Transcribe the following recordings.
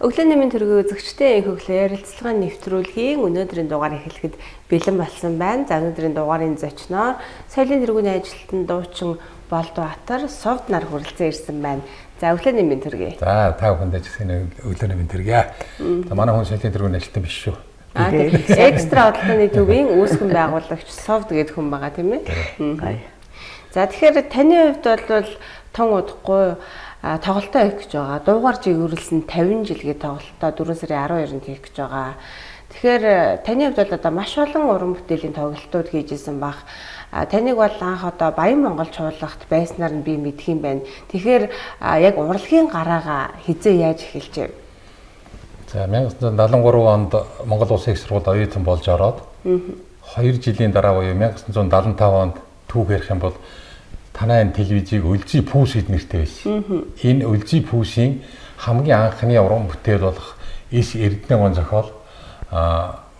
Өглөөний мэнд төргийн үзэгчтэй хөвгөл ярилцлагын нэвтрүүлгийн өнөөдрийн дугаар эхлэхэд бэлэн болсон байна. За өнөөдрийн дугаарын зочноор соёлын тэргүүний ажилтан дуучин Болдбаатар Совд нар хүрэлцэн ирсэн байна. За өглөөний мэнд төргий. За та бүхэнд ажигсан өглөөний мэнд төргий. За манай хүн соёлын тэргүүний ажилтан биш шүү. Экстра бодлооны төвийн үүсгэн байгуулагч Совд гэдэг хүн байгаа тийм ээ. За тэгэхээр таны хувьд бол тон удахгүй тоглолтоо хийх гэж байгаа. Дуугар жигүүрлсэн 50 жил гээд тоглолтоо 4 сарын 12-нд хийх гэж байгаа. Тэгэхээр таны хувьд бол одоо маш олон уран бүтээлийн тоглолтууд хийжсэн баг. Таныг бол анх одоо Баян Монгол чуулгахт байснаар нь би мэдх юм байна. Тэгэхээр яг урлагийн гараагаа хизээ яаж эхэлж вэ? За 1973 онд Монгол Улсын их сургуульд оюутан болж ороод 2 жилийн дараа буюу 1975 онд түүх ярих юм бол танай телевизийг Үлзий пүүс гэд нэртэй байсан. Энэ Үлзий пүүсийн хамгийн анхны уран бүтээл болох Эс Эрдэнэ гон зохиол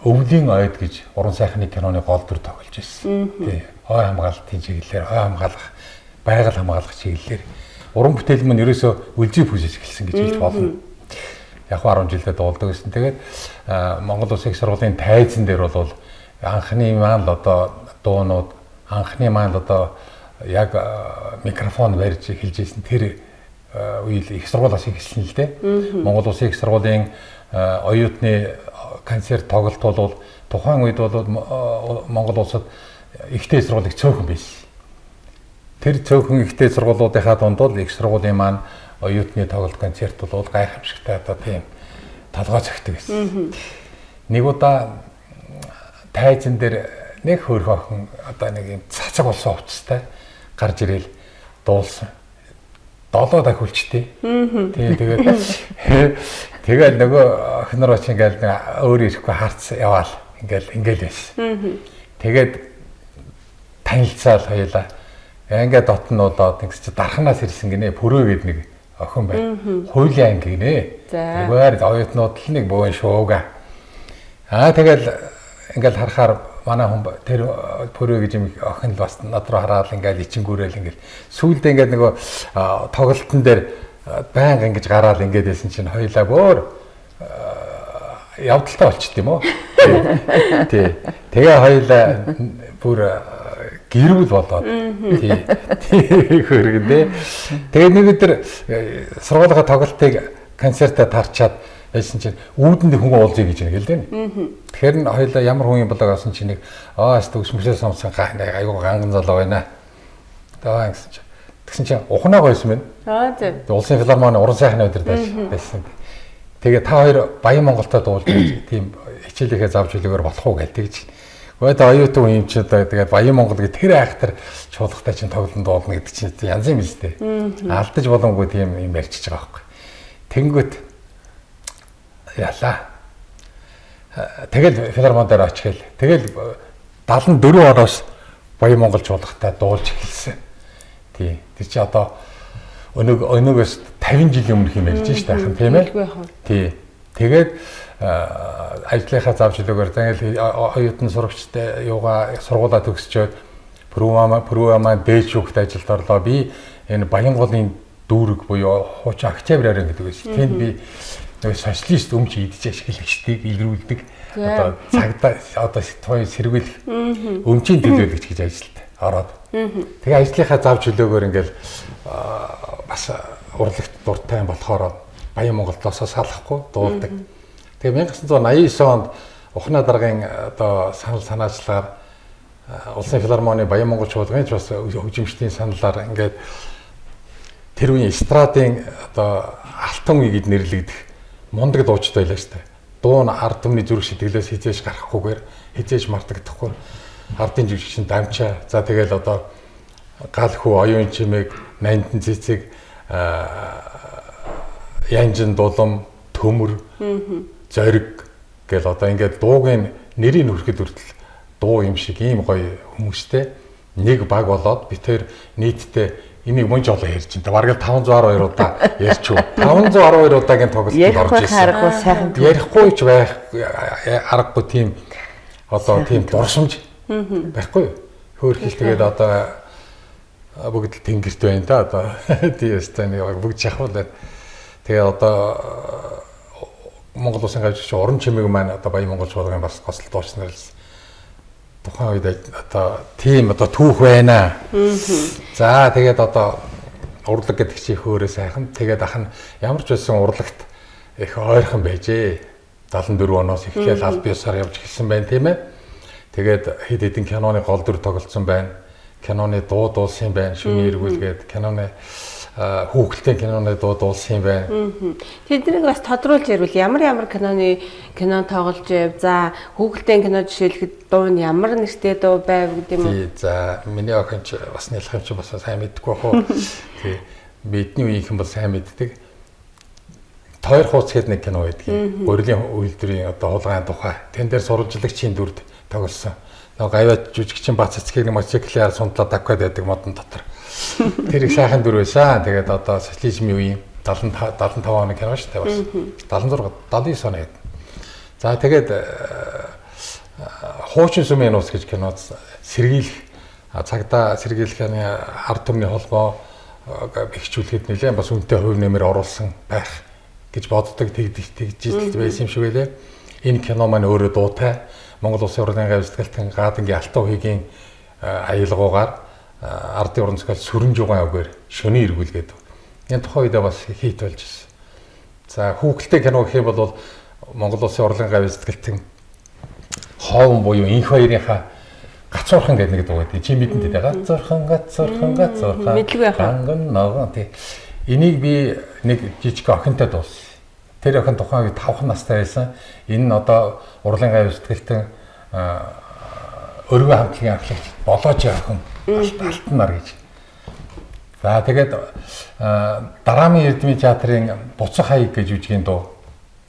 Өвлийн ойд гэж уран сайхны киноны гол дүр тоглож байсан. Тий. Ой хамгаалтын чиглэлээр, ой хамгаалах, байгаль хамгаалах чиглэлээр уран бүтээл мань ерөөсөө Үлзий пүүсээс эхэлсэн гэж хэлж болно. Яг 10 жилдээ дуулдаг гэсэн. Тэгээд Монгол Улсын их сургуулийн тайзан дээр бол анхны маань л одоо дуунууд, анхны маань л одоо яг микрофон барьж эхэлж ирсэн тэр үйл их сургуулиас эхэлсэн л дээ. Монгол Улсын их сургуулийн оюутны концерт тоглолт бол тухайн үед бол Монгол улсад ихтэй сургуулийг цөөхөн байсан. Тэр цөөхөн ихтэй сургуулиудынхаа дунд бол их сургуулийн маань оюутны тоглолт концерт бол гайхамшигтай одоо тийм толгой цогтөг гэсэн. Нэг удаа тайзан дээр нэг хөөрхөн охин одоо нэг юм цацаг болсон хувцастай гарч ирэл дуулсан. 7 дахь үлчтэй. Тэгээд нөгөө охинор оч ингээл өөр ирэхгүй харц яваал ингээл байсан. Тэгээд танилцаал хоёлаа. Ингээд дотнуудаад ингэж дарханаас ирсэн гинэ пөрөө гээд нэг охин байна. Хуулийн анги гинэ. Тэгвэл оюутнууд л нэг бөөн шууга. Тэгэл ингээл харахаар манай хүн тэр пөрөө гэж юм охин л бас над руу хараад ингээл ичингүүрэл ингээл сүүлдээ ингээд нөгөө тоглолтын дээр байнга ингэж гараад ингээд байсан чинь хоёлаа бөөр явдалтай болчихд юм уу? Тий. Тэгээ хоёлаа бүр гэрүүл болоод тий хөргөндөө. Тэгээ нэг өдөр сургуулийн тоглолтыг концертад тарчаад байсан чинь үүдэнд хүн уулзъя гэж нэг л дээ. Тэгэхээр нь хоёлаа ямар хүн юм болоо гэсэн чинь нэг өсмөсөө сонссон аюу ганган залуу байна. Тэгсэн чинь ухнаа гойсон байна. Тийм. Улсын филармоны уран сайхны өдөр байсан. Тэгээ та хоёр Баян Монголтой дуулж тийм хичээлийнхээ завж үлээгээр болох уу гэж тэгж. Гойд оюутан юм чи тэгээд Баян Монгол гэх тэр айхтар чуулгатай чинь тоглоом дуулна гэдэг чинь янз юм биш үү? Алдаж боломгүй тийм юм ярьчихж байгаа байхгүй. Тэнгүүт яла. Тэгэл филармон дээр очил. Тэгэл 74 оноос Баян Монгол чуулгатай дуулж эхэлсэн. Тий. Тэр чи одоо өнөөгөөс 50 жилийн өмнөх юм ярьж штэ ахын тийм ээ. Тий. Тэгээд ажлынхаа зав жилүүгээр тэгэл оюутан сурагчтай юугаа сургуулаа төгсчөөд Прүвама дээж хүүхд ажилд орлоо. Би энэ Баян голын дүүрэг буюу хуучин Октябрь гэдэг байсан. Тэнд би нэг социалист өмч идэж ашиглагчдыг илрүүлдэг. Одоо цагдаа одоо сэтгүүн сэргийлэх өмчийн төлөөлөгч гэж ажилд ороод. Тэгээ ажлынхаа зав чөлөөгөөр ингээл бас урлагт дуртай болохоор Баян Монголоос салахгүй дуулдаг. Тэгээ 1989 онд Ухнаа даргын одоо санал санаачлагаар Улсын филармоны Баян Монгол чуулганы бас хөгжимчдийн саналаар ингээд тэр үеийн эстрадын одоо алтан үе гэд нэрлэгдэх мундаг дуучид байлаа шүү дээ. Дуун ард түмний зүрх сэтгэлээс хизээж гарахгүйгээр хизээж мартагдахгүй ардын жүжигчин дамчаа. За тэгэл одоо гал хүү оюун чимээг нандин цэцэг янжин дулам төмөр зориг гэл одоо ингээд дуугийн нэрийг хүрэхэд хүртэл дуу юм шиг ийм гоё хүмүүстэй нэг баг болоод би тэр нийтдээ энийг мөн жолоо ярьж байна. Бараг 512 удаа ярьчих. 512 удаагийн тоглолтод орж ирсэн. Ярихгүй ч байх аргагүй тийм одоо тийм дурсамж байхгүй. Хөөрхөл тэгээд одоо бүгд л тэнгэрт байна да одоо тийм өстэй нэг бүгд шахвал байна. Тэгээ одоо Монгол Улсын гавьч уран чимээг маань одоо Баян Монгол чуулганы бас госол дууч нар л тухайн үед одоо тийм одоо түүх байна. За тэгээд одоо урлаг гэдэг чи хөөрөө сайхан. Тэгээд ахна ямар ч байсан урлагт их ойрхон байжээ. 74 оноос эхлээл аль биесаар явж эхэлсэн байна тийм ээ. Тэгээд хэд хэдэн киноны гол дүр тоглолцсон байна. Киноны дуу дуулсан байна. Шүний эргүүлгээд киноны хүүхэлдэйн киноны дуу дуулсан байна. Тэднийг бас тодруулж ярил ямар кино тоглож байв. За хүүхэлдэйн кино жишээлхэд дуу нь ямар нэртэй дуу байв гэдэг юм уу? Тий, за миний охин ч бас нэлэх юм чи бас сайн мэддэггүй хоо. Тий, бидний үеийнхэн бол сайн мэддэг. Тойр хууц гэдэг нэг кино байдгийг. Гурилын үйлдвэрийн одоо хулгайн тухай. Тэн дээр сурвалжлагчийн дүрд тоглосон. Гавьяа жүжигчин Бац цэцгийг мотоциклээр сундлаад давхад байдаг модон дотор. Тэр их сайхан дүр байсан. Тэгээд одоо социализмын үеийн 75 оны кино шүү дээ бас. 76 79 оны. За тэгээд Хуучин сүмийн ус гэж кинод сэргийлэх цагдаа сэргийлэхний ард түмний холбоо бэхжүүлэхэд нэлээд бас үнэтэй хувь нэмэр оруулсан байх гэж боддог тэгж байсан юм шиг байлээ. Энэ кино маань өөрөө дуутай. Монгол Улсын урлагийн гавь сэтгэлтэн Гадангийн Алтан үеийн аялгаугаар ардын уран зохиол сүрэн жугаан үгээр шөний эргүүлгээд энэ тухайн үедээ бас хийт болж ирсэн. За хүүхэлтэй кино гэх юм бол Монгол Улсын урлагийн гавь сэтгэлтэн хоовн буюу инх хоёрынхаа гацуурхан гэдэг нэг дуу байдаг. Чи мэдэн дээ гацуурхан мэдлгүй яхаа. Ханган ногоон тий. Энийг би нэг жижиг охинтой дууссан. Тэр охин тухайн үед 5 настай байсан. Энэ нь одоо урлагийн гавь сэтгэлтэн өргөө хамтлагийн ахлагч болоожийн охин Алтан нар гэж. За тэгээд Дараамын Эрдмийн театрын Буцах хаяг гэж жүжигийн дуу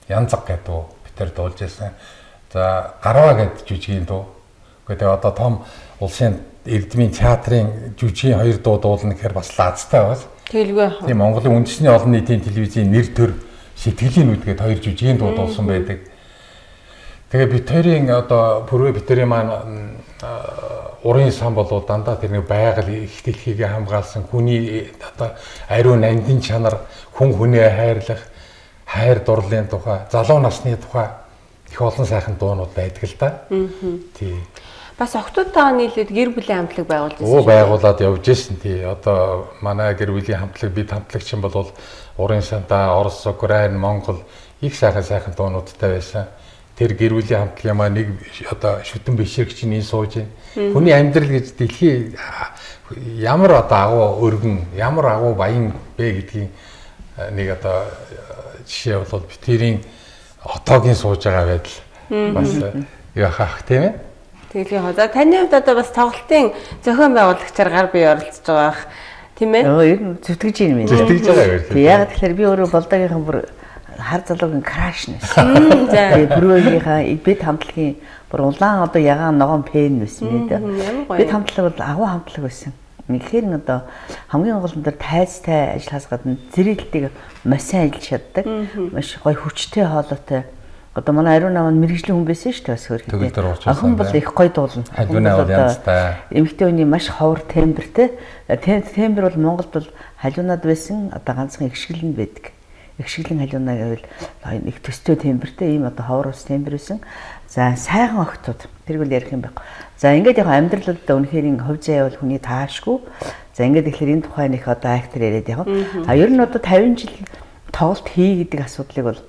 Янзаг гэдэг дуу битэр дуулж байсан. За Гарва гэдэг жүжигийн дуу. Гэхдээ одоо том улсын Эрдмийн театрын жүжигийн 2 дуу дуулна гэхээр бас лаазтай байна. Тэгэлгүй. Тийм Монголын үндэсний олон нийтийн телевизийн нэр төр сэтгэлийн үдгээд 2 жүжигийн дуу дуулсан байдаг. Тэгээ бит хоёрын одоо бүрвэ бит хоёрын маань урын сан болоо дандаа тэр нэг байгаль их дэлхийг хамгаалсан хүний одоо ариун нандин чанар хүн хүнээ хайрлах хайр дурлалын тухай залуу насны тухай их олон сайхан дуунууд байдаг л да. Тий. Бас охтуудтайгаа нийлээд гэр бүлийн хамтлаг байгуулж байсан. Байгуулад явж ирсэн тий. Одоо манай гэр бүлийн хамтлаг бид хамтлагч юм бол урын сантаа Орос, Украин, Монгол их сайхан дуунуудтай байсан. Тэр гэр бүлийн хамтлагийн маа нэг одоо шүтэн бишрэгчний сууж байна. Хүний амьдрал гэж дэлхий ямар одоо агуу өргөн, ямар агуу баян бэ гэдгийг нэг одоо жишээ бол битэрийн отоогийн сууж байгаа байдал бас яхах тийм ээ. Тэгээ за таны хувьд одоо бас тоглолтын зохион байгуулагчаар гар бие оролцож байгаа тийм ээ. Ер нь зүтгэж юм байна. Зүтгэж байгаа юм. Яг тэгэхээр би өөрөө болдогийнхан бүр хар залуугийн краш нэсэн. Тэгээ бүрөөгийнхаа бид хамтлагийн бүр улаан одоо ягаан ногоон пен байсан мэд. Бид хамтлаг бол агуу хамтлаг байсан. Үнэхээр одоо хамгийн гол нь тайзтай ажиллахаас гадна зэрэглэлтийг маш сайн ажиллаж чаддаг. Маш гоё хүчтэй хоолойтой. Одоо манай ариун намаа мэрэгжлийн хүн байсан шүү дээ бас хөрхий. Охин бол их гоё дуулна. Халиунаа бол янзтай. Эмэгтэй хүний маш ховор тембертэй. Тембер бол Монголд бол халиунаад байсан одоо ганцхан ихшгэлэн байдаг. Ихшгэлэн халиунаа гэвэл их төстэй тембертэй ийм одоо ховор ус тембер байсан. За сайхан охтууд тэрг үл ярих юм байх. За ингээд яг амьдралд үнэхээр хувь заяа бол хүний таашгүй. За ингээд тэгэхээр энэ тухайн их одоо актер яриад яг. Ер нь одоо 50 жил тоглолт хий гэдэг асуудлыг бол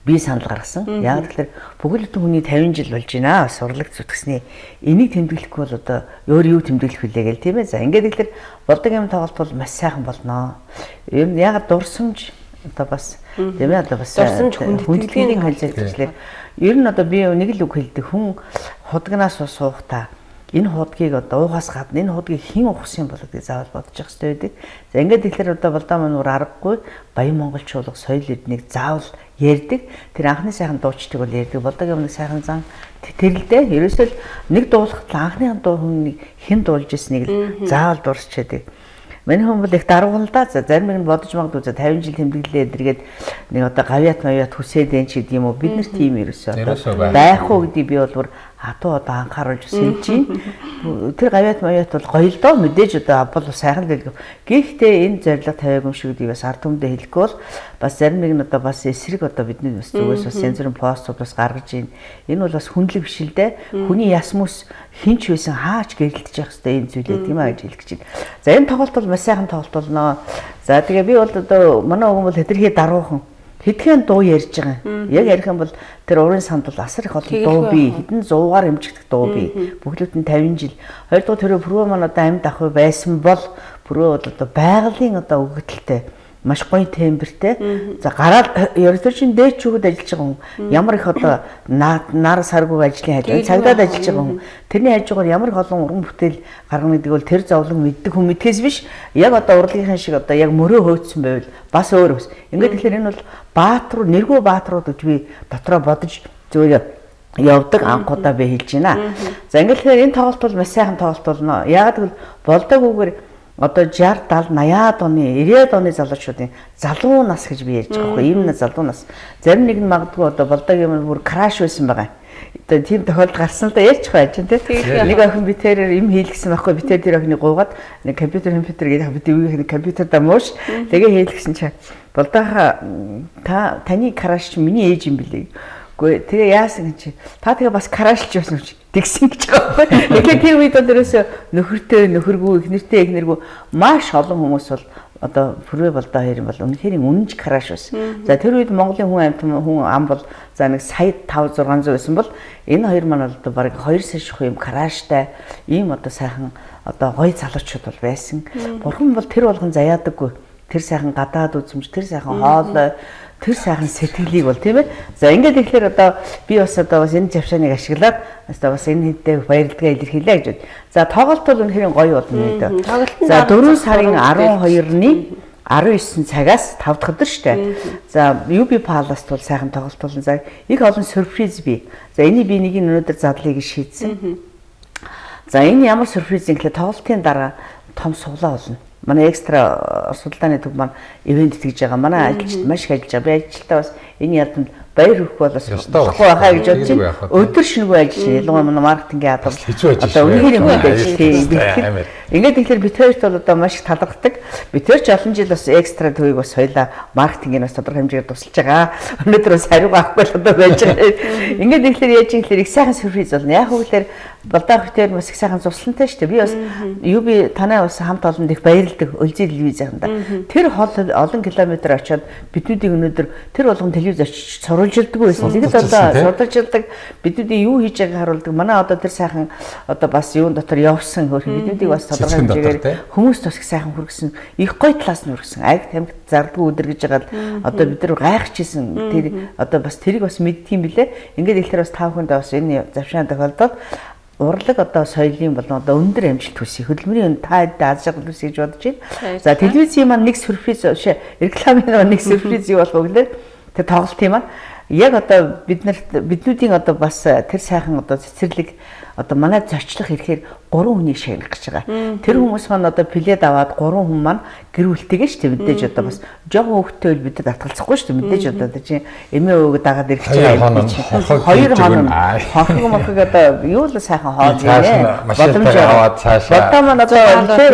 би санал гаргасан. Яг тэгэхээр бүгд хүний 50 жил болж байна. Бас урлаг зүтгэсний энийг тэмдэглэхгүй бол одоо өөр юу тэмдэглэх вүлээ гэл тийм ээ. За ингээд тэгэхээр болдог юм тоглолт бол маш сайхан болно. Ер нь яг дурсамж одоо бас тийм ээ одоо бас дурсамж хүндэтгэлийг хэлжлээ. Ер нь одоо би нэг л үг хэлдэг. Хүн худагнаас суух та энэ худгийг одоо уугаас гадна энэ худгийг хэн ухсан юм бол гэж заавал бодож явах хэрэгтэй байдаг. За ингээд тэгэхээр одоо болдоо мануур аргагүй Баян монголчуулга соёл эднийг заавал ярьдаг. Тэр анхны сайхан дуучдыг бол ярьдаг. Болдог юм нэг сайхан зан тэрэлдээ. Ерөөсөө нэг дуулахад анхны дуу хүнийг хэн дуулж ирснийг л заавал дуусч чаддаг. Миний хүн бол их дарууган л да. За зарим нэг бодож магадгүй за 50 жил тэмдэглэлээ эдэргээд нэг одоо гавьяат мавьяат хүсээд энэ ч гэдэг юм уу. Бид нар тийм ерөөсөө байх уу гэдгийг би бол бүр хатуу одоо анхааруулж сэлж чинь. Тэр гавьяат маяат бол гоё л доо мэдээж одоо бол сайхан л байлгүй. Гэхдээ энэ зорилго тавиагүй юм шиг би бас ард түмэндээ хэлэхгүй бол бас зарим нэг нь одоо бас эсрэг одоо бидний бас зүгээс бас янз бүрийн постууд бас гаргаж байна. Энэ бол бас хүнлэг биш л дээ. Хүний яс мүс хинч байсан хаач гэрэлтэж явах хэрэгтэй энэ зүйлээ тийм аа гэж хэлэх гэж байна. За энэ тоглолт бол маш сайхан тоглолт болно. За тэгээ би бол одоо манай өвгөн бол хэтэрхий даруухан хэдхэн дуу ярьж байгаа юм. Яг ярих юм бол тэр урын санд бол асар их олон дуу бий. Хэдэн 100-аар хэмжигдэх дуу бий. Бүхлүүд нь 50 жил. Хоёрдугаар тэр Пүрвэ маань одоо амьд ах байсан бол Пүрвэ бол одоо байгалийн одоо өгөгдөлтэй маш гоё тембертэй. За гараад ерөөсөө чинь дээд чүгэд ажиллаж байгаа хүн ямар их одоо нар саргүй ажлын хажууд цагдаад ажиллаж байгаа хүн тэрний хажуугаар ямар их олон уран бүтээл гаргана гэдэг бол тэр зовлон мэддэг хүн мэдхээс биш яг одоо урлагийн шиг одоо яг мөрөө хөөцсөн байвал бас өөр өс. Ингээд тэгэхээр энэ бол баатруу нэргүй баатрууд гэж би дотроо бодож зөөр явдаг анхудаа би хэлж байна. За ингээд тэгэхээр энэ тоглолт бол маш сайхан тоглолт болно. Яг л болдоггүйгээр одоо 60 70 80-аад оны 90-аад оны залуучуудын залуу нас гэж би ярьж байгаа байхгүй ийм залуу нас зарим нэг нь магадгүй одоо болдог юм бүр краш байсан байгаа. Одоо тийм тохиолдол гарсан л да ярьж байгаа чинь тийм нэг охин би тэрээр им хийлгсэн байхгүй би тэр охиныг гуугаад нэг компьютер гэдэг бид үеийн компьютерда мууш тэгээ хийлгсэн чинь болдооха таны краш чи миний ээж юм билээ. Гэхдээ тэгээ яасан гэж та тэгээ бас крашлж байсан юм чи тэгсэн гэж байгаа байхгүй. Тэгэхээр тэр үед бол ерөөсө нөхөртэй нөхөргүй эхнэртэй эхнэргүй маш олон хүмүүс бол одоо Пүрвэ болдоо хоёр бол үнэхээр үнэнч краш байсан. За тэр үед Монголын хүн ам бол за нэг сая 5 600 байсан бол энэ хоёр маань одоо бараг 2 сая ших юм краштай ийм одоо сайхан одоо гоё залуучууд бол байсан. Бурхан бол тэр болгон заяадаггүй. Тэр сайхан гадаад үзмж, тэр сайхан хоолой, тэр сайхан сэтгэлийг бол тийм ээ. За ингээд тэгэхээр одоо би бас одоо бас энэ завшааныг ашиглаад бас энэ хэдтэй баярлалгаа илэрхийлээ гэж байна. За тоглолт бол үнэхээр гоё болно нэ. За 4 сарын 12-ны 19 цагаас 5 дахь өдөр штэ. За UB Palace бол сайхан тоглолт болно. За их олон сюрприз бий. За энийг би нэг нь өнөөдөр задлыг шийдсэн. За энэ ямар сюрприз юм гэхэл тоглолтын дараа том суглаа болно. Манай экстра судалгааны төв маань ивент хийж байгаа. Манай ажилчид маш их ажиллаж байгаа. Би ажилтаа бас энэ ялданд баяр хүрэх бол бас болохгүй байхаа гэж бодож байна. Өдөр шинэгүй ажиллаж, ялангуяа манай маркетингийн адал одоо үнэхээр юм ажиллаж. Ингээд тэгэхээр бид хоёрт бол одоо маш их талархдаг. Бид хоёр ч олон жил бас экстра төвийг бас хоёлаа маркетингийн бас тодорхой хэмжээгээр тусалж байгаа. Өнөөдөр бас хариу авахгүй л одоо байж байгаа. Ингээд тэгэхээр яаж юм гэхээр их сайхан сюрприз болно. Яг үгээр Балдаах хөтөр бас их сайхан цуслантай шүү дээ. Би бас UB танай бас хамт олонд их баярлдаг Өлзий телевизээнд. Тэр хол олон километр очиод бидүүдийг өнөөдөр тэр болгон телевиз очиж сурвалжилдаг байсан. Тэгэд одоо сурвалжилдаг бидүүдийн юу хийж байгааг харуулдаг. Манай одоо тэр сайхан одоо бас юун дотор явсан хөрх бидүүдийг бас тодорхой хэмжээгээр хүмүүс бас их сайхан хүргэсэн. Их гоё талаас нь хүргэсэн. Айг тамхи зардгүй өдөр гэж байгаа л одоо бид нар гайхажсэн. Тэр одоо бас тэрийг бас мэддэг юм билэ. Ингээд ихлээр бас тав хүнд бас энэ завшаан тохиолдоод урлаг одоо соёлын болон одоо өндөр амжилт төсөй хөдөлмөрийн таад аз жаргал төсөй гэж бодож байна. За телевизийн маань нэг сюрприз рекламын нэг сюрприз юу болох вэ гэхээр тэр тоглолтын маань яг одоо биднүүдийн одоо бас тэр сайхан одоо цэцэрлэг одоо манай зочлох ирэхээр 3 хүнийг шагнах гэж байгаа. Тэр хүмүүс маань одоо плед аваад 3 хүн маань гэр бүлтэйгээ шүү дээ мэдээж одоо бас жоохон хөвгтэй бол бидэд атгалцахгүй шүү дээ мэдээж одоо чинь эмээ өвгө дагаад ирэх чинь 2 хоног хонхог одоо юу л сайхан хоол нэ боломж аваад цаашаа одоо маань одоо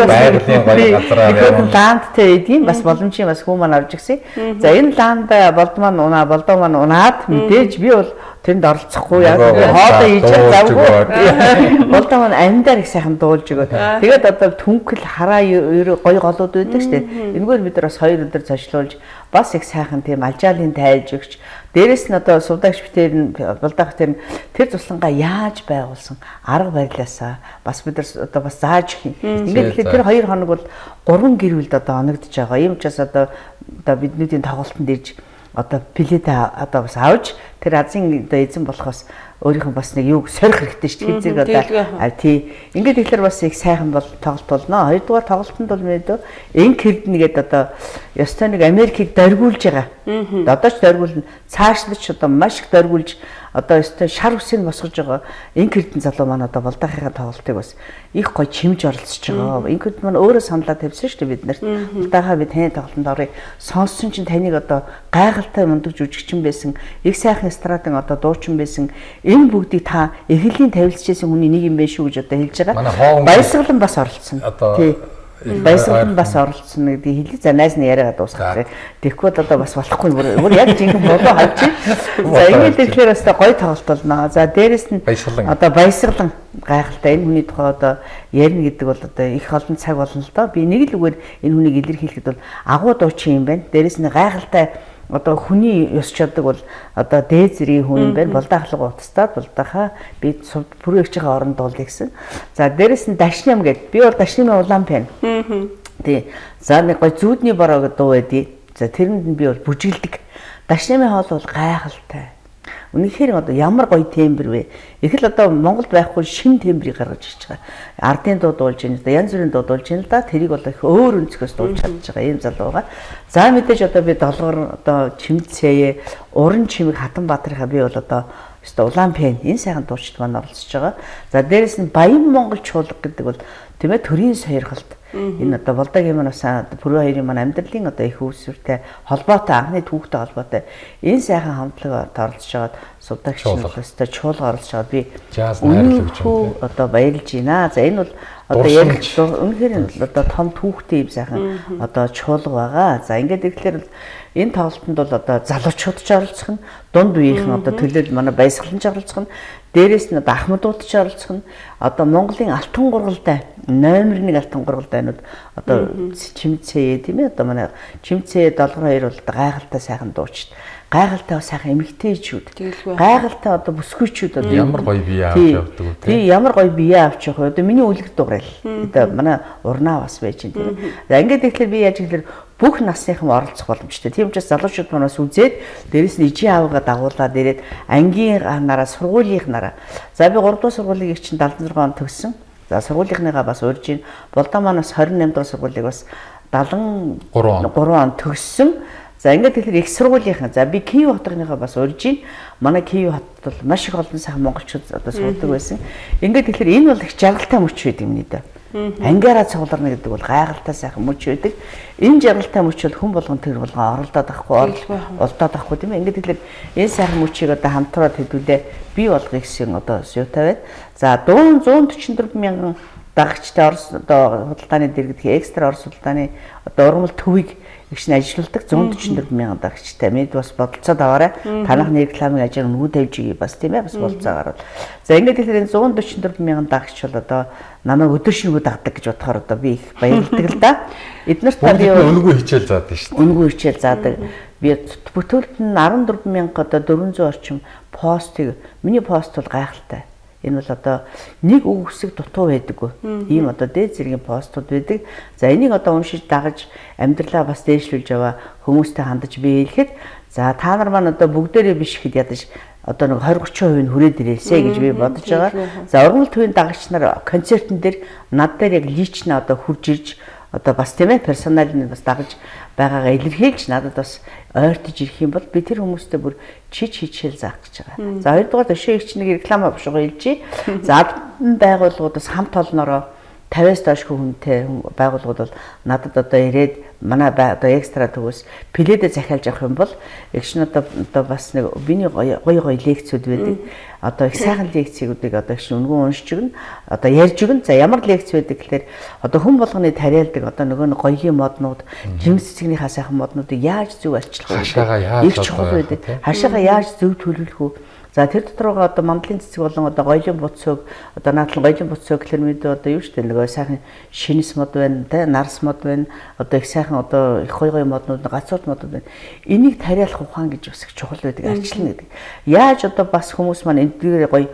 байгалийн гоё газраар ландтай эдийн бас боломжийн бас хүмүүс маань авч гисэн. За энэ ланд болдоо маань унаад мэдээж би бол тэнд оролцохгүй яг хоолоо хийж завгүй болдоо маань амьдаар их сайхан дуулж өгөө. Тэгээд одоо түнхэл хараа гоё голууд байдаг шүү дээ. Энэгээр бид нар бас 2 өдөр цочлуулж бас их сайхан тийм алжаалын тайлж өгч дээрэс нь одоо сувдагч битээр нь болдоох тэр туслангаа яаж байгуулсан арга барилаасаа бас бид нар одоо бас зааж өгье. Ингээд тэр 2 хоног бол 3 гэр бүлд одоо оногдож байгаа. Ийм учраас одоо биднүүдийн тоглолтод ирж одоо плед одоо бас авч тэр азийн одоо эзэн болохоос өөрийнх нь бас нэг юу сорих хэрэгтэй шүү дээ. Хэзээ одоо тий. Ингээд тэгэхээр бас их сайхан бол тоглолт болно. Хоёрдугаар тоглолтод бол мэдээ Энкерд нэгэд одоо ёстой нэг Америкийг дөргүүлж байгаа. Одоо ч дөргүүлнэ. Цаашлаж одоо маш их дөргүүлж одоо өстой шар үсийг босгож байгаа инк эрдэн залуу маань одоо Булдаахыгаа тоглолтыг бас их гоё чимж оролцож байгаа. Инк эрдэн маань өөрөө саналаа тавьсан шүү дээ бид нарт. Булдаахаа би таны тоглолтод орыг сонссон чинь таныг одоо гайхалтай мундаг жүжигчин байсан, их сайхан эстрадын одоо дуучин байсан. Энэ бүгдийг та эхлэлийн тавилцчихсэн хүний нэг юм байна шүү гэж одоо хэлж байгаа. Баясгалан бас оролцсон. Тий. Баясгалан бас оролцсон гэдгийг хэлээ. За найз нь яриагаа дуусгах. Тэгэхгүй одоо бас болохгүй бүр яг жинхэнэ болоо хавчих. За ингээд тэгэхээр бас гоё тоглолт болно. За дээрэс нь одоо баясгалан гайхалтай энэ хүний тухай одоо ярина гэдэг бол одоо их олон цаг болно л доо. Би нэг л үгээр энэ хүнийг илэрхийлэхэд бол агуу дуучин юм байна. Дээрэс нь гайхалтай одоо хүний ёс чаддаг бол одоо дээд зэргийн хүн юм байна. Булдаахлага утастаад Булдаахаа би бүрэгчийн оронд дуул гэсэн. За дээрэс нь Дашням гэдэг. Би бол Дашнямын улаан фэн. Тий. За нэг гой зүүдний бороо гэдэг дуу байдгийг. За тэрэнд нь би бол бүжиглдэг. Дашнямын хоол бол гайхалтай. Үнэхээр одоо ямар гоё тембр вэ? Их л одоо Монголд байхгүй шин тембрийг гаргаж ирж байгаа. Ардын дуу дуулж байна. Янз бүрийн дуу дуулж байна л да. Тэрийг бол их өөр өнцгөөс дуулж чадж байгаа ийм залуу байгаа. За мэдээж одоо би долгор одоо чимцээ, уран чимэг Хатанбаатарынхаа би бол одоо өстой улаан фэн энэ сайхан дуучид маань оролцож байгаа. За дээрэс нь Баян Монгол чуулга гэдэг бол тийм ээ төрийн сойрхолт. Энэ одоо Булдагийн маань бас Пүрэв хоёрын маань амьдралын одоо их үүсвэртэй холбоотой анхны түүхтэй холбоотой энэ сайхан хамтлаг оролцож байгаад судагч өстой чуулга оролцож байгаа. Би үнэхээр одоо баярлж байна. За энэ бол одоо яг үнэхээр одоо том түүхтэй юм сайхан одоо чуулга байгаа. За ингээд ирэхлээр энэ тоглолтод бол одоо залуучууд ч оролцох нь, дунд үеийнхэн одоо төлөөл манай баясгалан ч оролцох нь, дээрээс нь одоо ахмадууд ч оролцох нь, одоо Монголын алтан гурвалдай номер 1 алтан гурвалдайнууд одоо чимцээ тийм ээ одоо манай чимцээ долгор хоёр бол гайхалтай сайхан дуучид. Гайхалтай сайхан эмэгтэйчүүд. Гайхалтай одоо бүсгүйчүүд одоо ямар гоё бие авч явдаг үү тийм. Тий ямар гоё бие авч явах. Одоо миний үлгэр дуурай л. Одоо манай урнаа бас байж тийм. За ингээд тэгэхээр би яаж гэхээр бүх насныхан оролцох боломжтой. Тийм учраас залуучууд манаас үзээд дээрэс нь ижийн аавгаа дагуулаад ирээд ангийн нараа сургуулийнх нараа. За би 3 дугаар сургуулийн чинь 76 он төгссөн. За сургуулийнхныгаа бас урьж ийн. Булдан манаас 28 дугаар сургуулийг бас 73 он төгссөн. За ингээд тэгэхээр их сургуулийнхан. За би Киев хотынхаа бас урьж ийн. Манай Киев хотод бол маш их олон сайхан монголчууд одоо суудаг байсан. Ингээд тэгэхээр энэ бол их жаргалтай мөч байдаг юм нэ. Ангиараа цугларна гэдэг бол гайхалтай сайхан мөч байдаг. Энэ жаргалтай мөч бол хүн болгон тэр болгон оролдоод авахгүй, олдоод авахгүй тийм ээ. Ингээд тэгэхээр энэ сайхан мөчийг одоо хамтраад хэдүүлээ бий болгоё гэсэн одоо юутай байна. За 144 мянган дагагчтай Орос одоо худалдааны дэргэдэх экстра Орос худалдааны одоо ургамал төвийг игч нь ажилуулдаг 144 мянган дагагчтай. Мэд бас бодолцоод аваарай. Танах рекламын ажил өнгө тавьж ий бас тийм ээ бас болцоо гарвал. За ингээд тэгэхээр 144 мянган дагагч бол одоо намайг өдөр шингүү дагдаг гэж бодохоор одоо би их баярлдаг л да. Эднэрт би өнгөө хичээл заадаг шүү дээ. Өнгөө хичээл заадаг. Би бүтээлд нь 14 мянга одоо 400 орчим постыг миний пост бол гайхалтай. Энэ бол одоо нэг үг үсэг дутуу байдаггүй. Ийм одоо дээд зэргийн постууд байдаг. За энийг одоо уншиж дагаж амьдралаа бас дээшлүүлж яваа хүмүүстэй хандаж би хэлэхэд за та нар маань одоо бүгдээрээ биш гэхэд ядаж одоо нэг 20-30% нь хүрээд ирээсэй гэж би бодож байгаа. За ургамал төвийн дагагч нар концертн дээр над дээр яг личнэ одоо хурж ирж одоо бас тийм ээ персоналын бас дагаж байгаагаа илэрхийлж надад бас ойртож ирэх юм бол би тэр хүмүүстэй бүр чич хичээл заах гэж байгаа. За хоёрдугаар дэшээ игч нэг реклама авшгаа хэлжээ. За байгууллагуудаас хамт олноороо 50-аас доош хүнтэй байгууллагууд бол надад одоо ирээд манай одоо экстра төгөөс пледэ захиалж авах юм бол эгч нь одоо бас нэг биний гоё лекцүүд байдаг. Одоо их сайхан лекцүүдийг одоо эгч өнгөө уншиж өгнө. Одоо ярьж өгнө. За ямар лекц байдаг гэхээр одоо хүн болгоны тариалдаг одоо нөгөө нэг гоёгийн моднууд, жимс цэцгийнхаа сайхан моднуудыг яаж зөв арчлах вэ? Их чухал байдаг. Хашаага яаж зөв төлөвлөх вэ? За тэр дотороо одоо мандлын цэцэг болон одоо гоёлын буцөөг одоо наадлан гоёлын буцөөг гэхэр мэд одоо юу ч тийм нөгөө сайхан шинэс мод байна те нарс мод байна одоо их сайхан одоо их гоё моднууд гацууд модууд байна. Энийг тариалах ухаан гэж бас их чухал байдаг арчлна гэдэг. Яаж одоо бас хүмүүс маань эндгээр гоё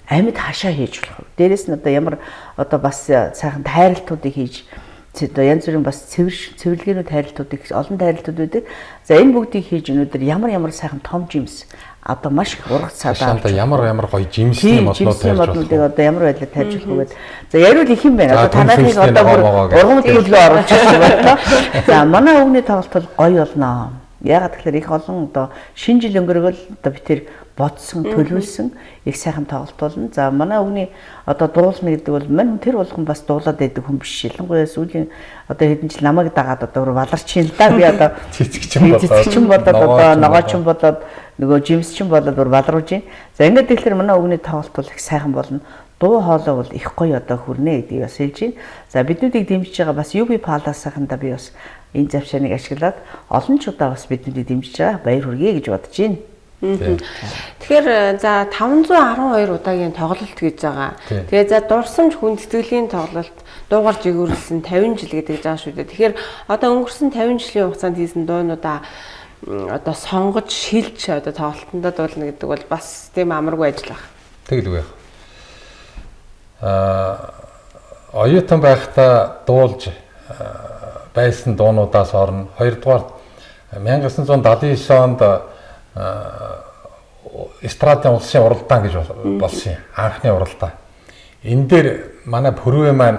амьд хашаа хийж болох вэ? Дээрээс нь одоо ямар одоо бас сайхан тайралтуудыг хийж одоо янз бүрийн бас цэвэрлэгээнүүд тайралтуудыг олон тайралтууд байдаг. За энэ бүгдийг хийж өнөөдөр ямар сайхан том жимс одоо маш их ургац цаадаа ямар гоё жимсний моднууд тарьж болох. Одоо ямар байдлаар тарьж болох вэ? За яриул их юм байна. Одоо танайхыг одоо бүр ургамал төлөө оруулж байгаа байна. За манай өвгний тоглолт бол гоё болно. Яагаад тэгэхээр их олон одоо шинэ жил өнгөргөл одоо бид тэр бодсон, төлөвлөсөн их сайхан тоглолт болно. За манай өвгний одоо дуулна гэдэг бол мань тэр болгон бас дуулаад байдаг хүн биш. Ялангуяа сүүлийн одоо хэдэн жил намайг дагаад одоо валарчин л да би одоо цэцэгчин болоод одоо ногоочин болоод нөгөө жимсчин болоод валруулж байна. За ингээд тэгэхээр манай өвгний тоглолт бол их сайхан болно. Дуу хоолой бол их гоё одоо хүрнэ гэдгийг бас хэлж байна. За биднүүдийг дэмжиж байгаа бас UB Palace-ында би бас энэ завшааныг ашиглаад олон ч удаа бас биднүүдийг дэмжиж байгаа. Баяр хүргэе гэж бодож байна. Тэгэхээр за 512 удаагийн тоглолт гэж байгаа. Тэгээ за дурсамж хүндэтгэлийн тоглолт дуугар жигүүрлсэн 50 жил гэдэг жаа шүү дээ. Тэгэхээр одоо өнгөрсөн 50 жилийн хугацаанд хийсэн дуунуудаа одоо сонгож шилж одоо тоглолтондоо дуулна гэдэг бол бас тийм амаргүй ажил баг. Тэгэлгүй яах. Оюутан байхдаа дуулж байсан дуунуудаас орно. Хоёрдугаар 1979 онд эстрадын улсын уралдаан гэж болсон юм. Анхны уралдаан. Энэ дээр манай Пүрвэ маань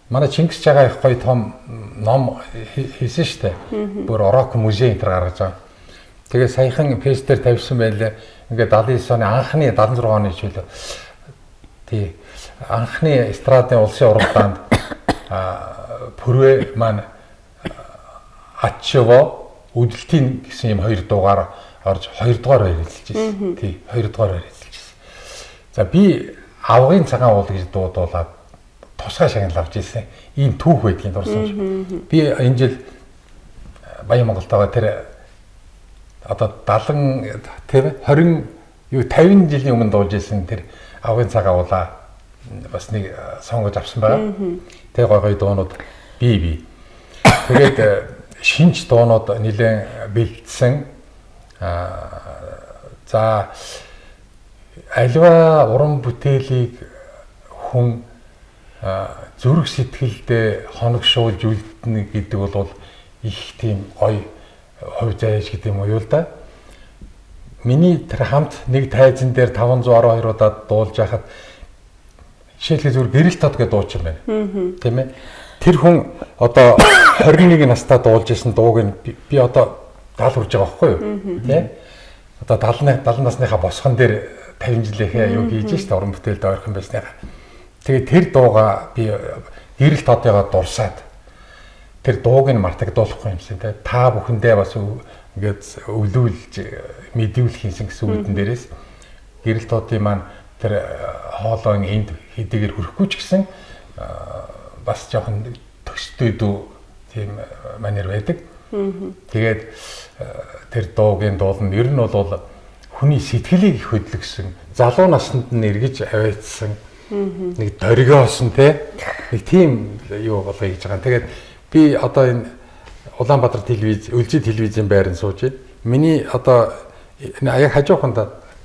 манай Чингис Чагаа их гоё том ном хийсэн шүү дээ. Бүр Орок музей энэ гаргаж байгаа. Тэгээ саяхан фэст дээр тавьсан байлээ. Ингээд 79 оны анхны 76 оны жил тий анхны эстрадын улсын уралдаанд Пүрвэ маань Ачво үдэлтийн гэсэн юм 2 дугаар орж 2 дугаар баяр хэлж ирсэн. Тий 2 дугаар баяр хэлж ирсэн. За би авгын цагаан уул гэж дуудуулаад тусгай шагнал авч ирсэн. Ийм түүх байдгийн дурсамж. Би энэ жил Баян Монголтойгоо тэр одоо 70 тийм 20 юу 50 жилийн өмнө дуулж ирсэн тэр авгын цагаан уулаа бас нэг сонгож авсан байгаа. Тэгээ гой гой дуунууд би. Тэгээд шинж дуунууд нэлээд бэлдсэн. За альва уран бүтээлийг хүн зүрх сэтгэлдээ хоногшуулж үлдэнэ гэдэг бол их тийм гоё хувь заяж гэдэг юм уу юу л да. Миний тэр хамт нэг тайзан дээр 512 удаа дуулж яхад жишээлбэл зүгээр гэрэл тод гэдэг дуучин байна. Тийм ээ. Тэр хүн одоо 21 настай дуулж исэн дууг нь би одоо 70 хүрж байгаа байхгүй юу? Тийм. Одоо 70 насныхаа босгон дээр 50 жилийнхээ юу хийж штэ уран бүтээлд ойрхон байсныхаа. Тэгээд тэр дууга би гэрэл тодыгоо дурсаад тэр дууг нь мартагдуулахгүй юмсан тийм. Та бүхэндээ бас ингээд өвлүүлж мэдүүлэх юмсан гэсэн үгдэн дээрээс гэрэл тодын маань тэр хоолойн энд хэдийгээр хүрэхгүй ч гэсэн бас жоохон төстэй дүү тийм манер байдаг. Тэгээд тэр дуугийн дуулан ер нь бол хүний сэтгэлийг их хөдөлгсөн, залуу наснд нь эргэж аваадсан нэг дөргиосон нэг тийм юу болгоё гэж байгаа. Тэгээд би одоо энэ Улаанбаатар телевиз, Үлжид телевизийн байранд сууж байна. Миний одоо яг хажууханд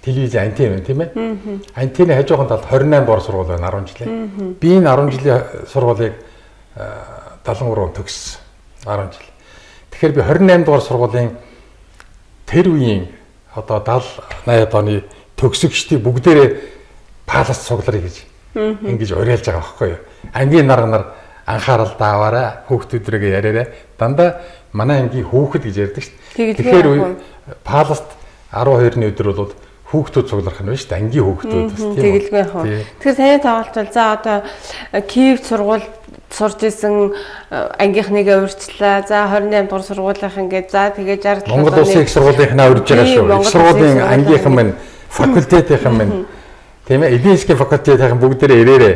телевиз антен байна тийм ээ. Антены хажууханд 28 дугаар сургууль байна 10 жилийн. Би энэ 10 жилийн сургуулийг 73 он төгссөн. 10 жил. Тэгэхээр би 28 дугаар сургуулийн тэр үеийн одоо 70 80 оны төгсөгчдийг бүгдээрээ палас цугларыг гэж ингэж уриалж байгаа байхгүй юу. Ангийн нар анхаарал дааваарай, хүүхдүүдрэгээ яриарай. Дандаа манай ангийн хүүхэд гэж ярьдаг шүү дээ. Тэгэхээр паласт 12-ны өдөр бол хүүхдүүд цугларах нь байна шүү дээ. Ангийн хүүхдүүд бас тийм. Тэгэлгүй яг. Тэгэхээр таны тоглолт бол за одоо Киев сургууль сурж исэн ангийнхныг урьдчилаа. За 28 дугаар сургуулийнх ингээд за тэгээ 60 Монгол Улсын их сургуулийнхнаа урьж байгаа шүү. Их сургуулийн ангийнхан маань факультетийнхан маань тийм ээ, эдийн засгийн факультетийнхан бүгдээрээ ирээрээ.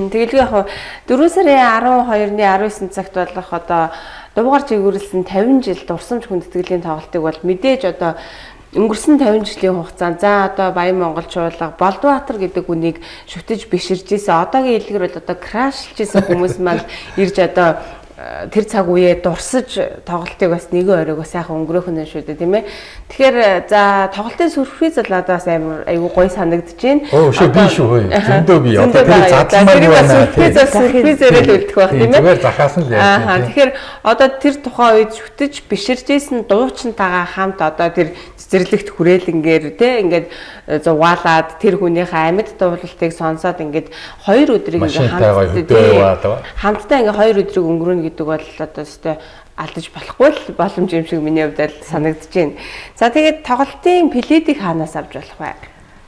Тэгэлгүй яг 4 сарын 12-ны 19 цагт болох одоо дуугар жигүүрлсэн 50 жил дурсамж хүндэтгэлийн тоглолтыг бол мэдээж одоо өнгөрсөн 50 жилийн хугацаанд за одоо Баян Монголчуулга Болдбаатар гэдэг үнийг шүтэж биширж ийсэн. Одоогийн хэлгээр бол одоо крашлж ийсэн хүмүүс маань ирж одоо тэр цаг үеэ дурсаж тоглолтыг бас нэгэн оройгоо сайхан өнгөрөөх нь шүү дээ тийм ээ. Тэгэхээр за тоглолтын сюрприз бол одоо бас амар айгүй гоё санагдаж байна. Шүү би шүү. Зөндөө би одоо тэр задламаар байна. Сюрпризээр л үлдэх байх тийм ээ. Зүгээр захаас нь л яа. Тэгэхээр одоо тэр тухайн үед шүтэж биширж ийсэн дуучинтайгаа хамт одоо тэр цэцэрлэгт хүрээлэнгээр тийм ингээд зугаалаад тэр хүнийхээ амьд дуулалтыг сонсоод ингээд 2 өдрийг ингээд хамтдаа ингээд 2 өдрийг өнгөрөөнө гэдэг бол одоо өстэй алдаж болохгүй л боломж юм шиг миний хувьд л санагдаж байна. За тэгээд тоглолтын пледийг хаанаас авч болох вэ?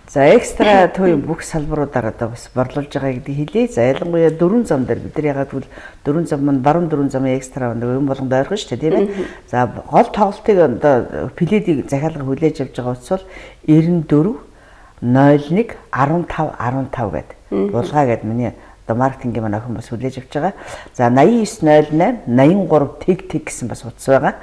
За экстра төвийн бүх салбаруудаар одоо бас борлуулж байгаа гэдгийг хэлье. За ялангуяа 4 зам дээр бид нар ягаад гэвэл 4 зам маань баруун 4 замын экстра юм болгонд ойрхон шүү дээ тийм ээ. За гол тоглолтыг одоо пледийг захиалга хүлээж авч байгаа учраас 94 01 15 15 гэдэг булгаа гэдэг миний одоо маркетингийн маань охин бас хүлээж авч байгаа. За 8908 83 тэг гэсэн бас утас байгаа.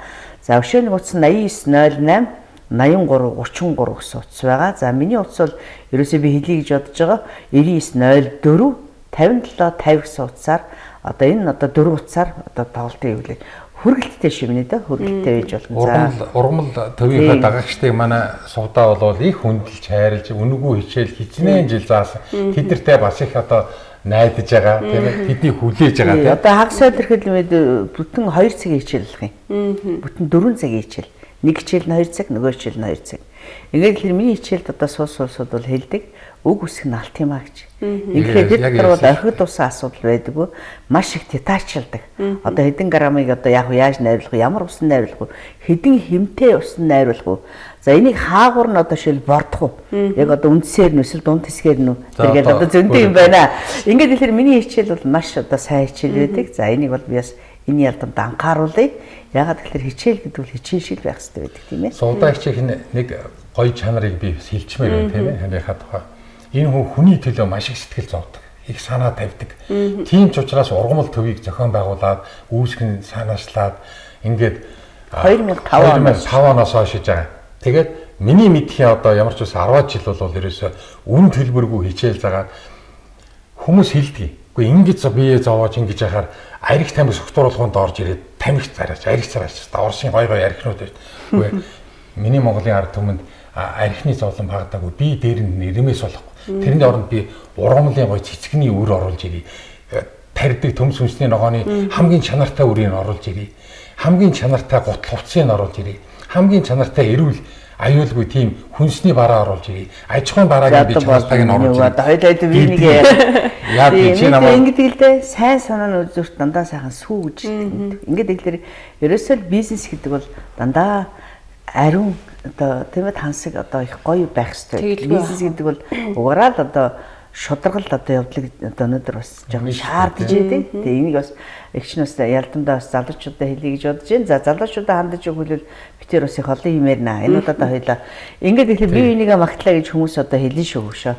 За өшөөний утас 8908 83 33 гэсэн утас байгаа. За миний утас бол ерөөсөө би хэлье гэж бодож байгаа 9904 57 50 гэсэн утсаар одоо энэ одоо 4 утсаар одоо тоглолтын явуулъя. Хүргэлттэй шимнэ дээ. Хүргэлттэй байж болно. За ургамал төвийнхөө дагагчдыг манай сувдаа бол их хүндэлж хайрлж үнэгүй хичээл хичнээн жил заасан. Тэдэртэй бас их одоо найдаж байгаа тийм ээ. Тэднийг хүлээж байгаа тийм. Одоо хагас өдрхөл бүтэн 2 цагийн хичээл болох юм. Бүтэн 4 цагийн хичээл. Нэг хичээл нь 2 цаг, нөгөө хичээл нь 2 цаг. Ингээд тэгэхээр миний хичээлд одоо суусууд бол хэлдэг үг үсэх нь алт юм а гэж. Ингээд бид нар бол орхид усан асуудал байдаггүй маш их детачилдаг. Одоо хэдэн граммыг одоо яаж найруулах вэ? Ямар усан найруулах вэ? Хэдэн хэмтэй усан найруулах вэ? За энийг хаагур нь одоо шил бордох уу? Яг одоо үндсээр нь эсвэл дунд хэсгээр нь тэргээд одоо зөндөө юм байна. Ингээд тэгэхээр миний хичээл бол маш одоо сайн хичээл байдаг. За энийг бол би бас энэ ялдамд анхааруулъя. Ягаад гэхээр хичээл гэдэг бол хичээл шиг байх хэрэгтэй байдаг тийм ээ. Сувдаагчийн нэг гоё чанарыг би сэлчмээр байна тийм ээ. Ханийхаа тухай. Энэ хүн хүний төлөө маш их сэтгэл зовдөг. Их санаа тавьдаг. Тийм ч учраас ургамал төвийг зохион байгуулад, үүсгэн санаачлаад ингээд 2005 оноос хойш байгаа. Тэгээд миний мэдхийн одоо ямар ч ус 10 жил бол ерөөсөө үн төлбөргүй хичээл загаад хүмүүс хэлдэг. Үгүй ингэж бие зовоож ингэж яхаар арх тамхи согтууруулаханд орж ирээд тамхи цараач, арх цараач. Орсын гой архинууд байна. Үгүй миний Монголын ард түмэнд архины зовлон багтаагүй би дээр нь нэрмээс болохгүй. Тэрний оронд би ургамлын гой цэцгний үр оруулж ирээ. Тарьдаг төмс хүнсний ногооны хамгийн чанартай үрийг оруулж ирээ. Хамгийн чанартай гутал хувцсыг оруулж ирээ. Хамгийн чанартай эрүүл аюулгүй тийм хүнсний бараа оруулж ирээ. Аж ахуйн бараагийн би чанартайг нь оруулж ирээ. Хоёулаа би нэг яа чи намайг ингэдэг л дээ. Сайн санаа нь үзүүрт дандаа сайхан сүү гэж хэлдэг. Ингээд тэгэхээр ерөөсөө бизнес гэдэг бол дандаа ариун одоо тийм ээ хансаг одоо их гоё байх хэрэгтэй. Бизнес гэдэг бол угаараа л одоо шударгал одоо явдлыг одоо өнөөдөр бас жоохон шаардж байдаг. Тэгээ энийг бас эгч нь бас ялдамдаа бас залуучуудаа хэлье гэж бодож байна. За залуучуудаа хандаж өгвөл бид тэр бас их олон юм ярина. Энэ удаа хоёлаа ингээд тэгэхээр би энийгээ магтлаа гэж хүмүүс одоо хэлнэ шүү хөшөө.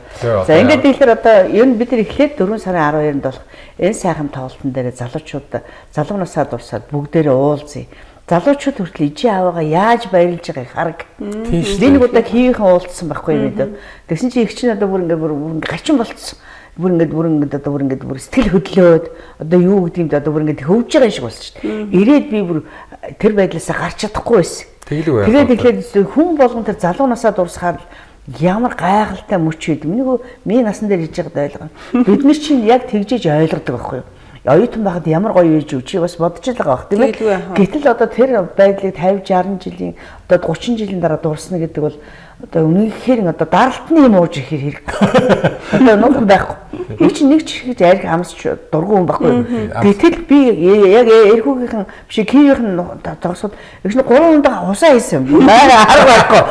За ингээд тэгэхээр одоо ер нь бид нар эхлээд 4 сарын 12-нд болох энэ сайхан тоглолтын дээр залуучууд залуу насаа дурсаад бүгдээрээ уулзъя. Залуучууд хүртэл ижи аваагаа яаж баярлж байгааг хараг. Би нэг удаа хийхин уулзсан байхгүй юм даа. Тэгсэн чи эгч нь одоо бүр ингээд гачин болцсон. Бүр ингээд сэтгэл хөдлөөд одоо юу гэдэг юм одоо бүр ингээд хөвж байгаа шиг болсон шүү дээ. Ирээд би бүр тэр байдлаасаа гарч чадахгүй байсан. Тэгээд тэгэхээр хүн болгон тэр залуу насаа дурсахаар ямар гайхалтай мөч үйд. Миний насан дээр иж байгаад ойлгоно. Бид нар чинь яг тэгжээж ойлгодог байхгүй юу? Оюутан байхад ямар гоё үйж чи бас бодож л байгаа бах тийм ээ. Гэтэл одоо тэр байдлыг 50 60 жилийн одоо 30 жилийн дараа дурсна гэдэг бол одоо үнэхээр одоо даралтны юм ууж ихээр хэрэг. Одоо нуух байхгүй. Би чи нэг ч гэж арх амсч дургуун байхгүй. Гэтэл би яг эрхүүгийнхэн биш кивийнхэн тогсоод эгч нь 3 ундаа усаа хийсэн. Хараг байхгүй.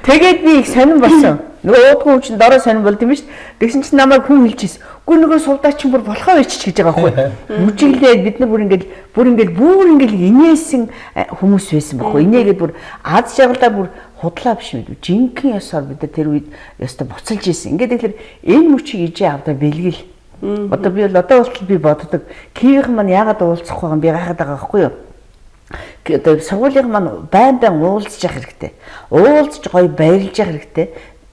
Тэгээд би их сонирн болсон. Нөгөө уудгүй хүн чинь дорой сонирн болд юм биш. Тэгсэн чинь намайг хүн хэлчихсэн. Үгүй нөгөө сувдаа чинь бүр болохоо ичч гэж байгаа байхгүй. Мүжиглээд бид нар бүр ингээд инээсэн хүмүүс байсан байхгүй. Инээгээд бүр аз жаргалаа бүр худлаа биш үү. Жинхэнэ ёсоор бид тэр үед ёстой буцалж ийсэн. Ингээд тэгэхээр энэ мөчийг ижээ авдаа бэлгэл. Одоо би бол одоо болтол би боддог. Кивийнхэн маань яагаад уулзах байгаа юм би гайхаад байгаа байхгүй юу? Одоо сургуулийн маань байн уулзж явах хэрэгтэй. Уулзж гоё баярлж явах хэрэгтэй.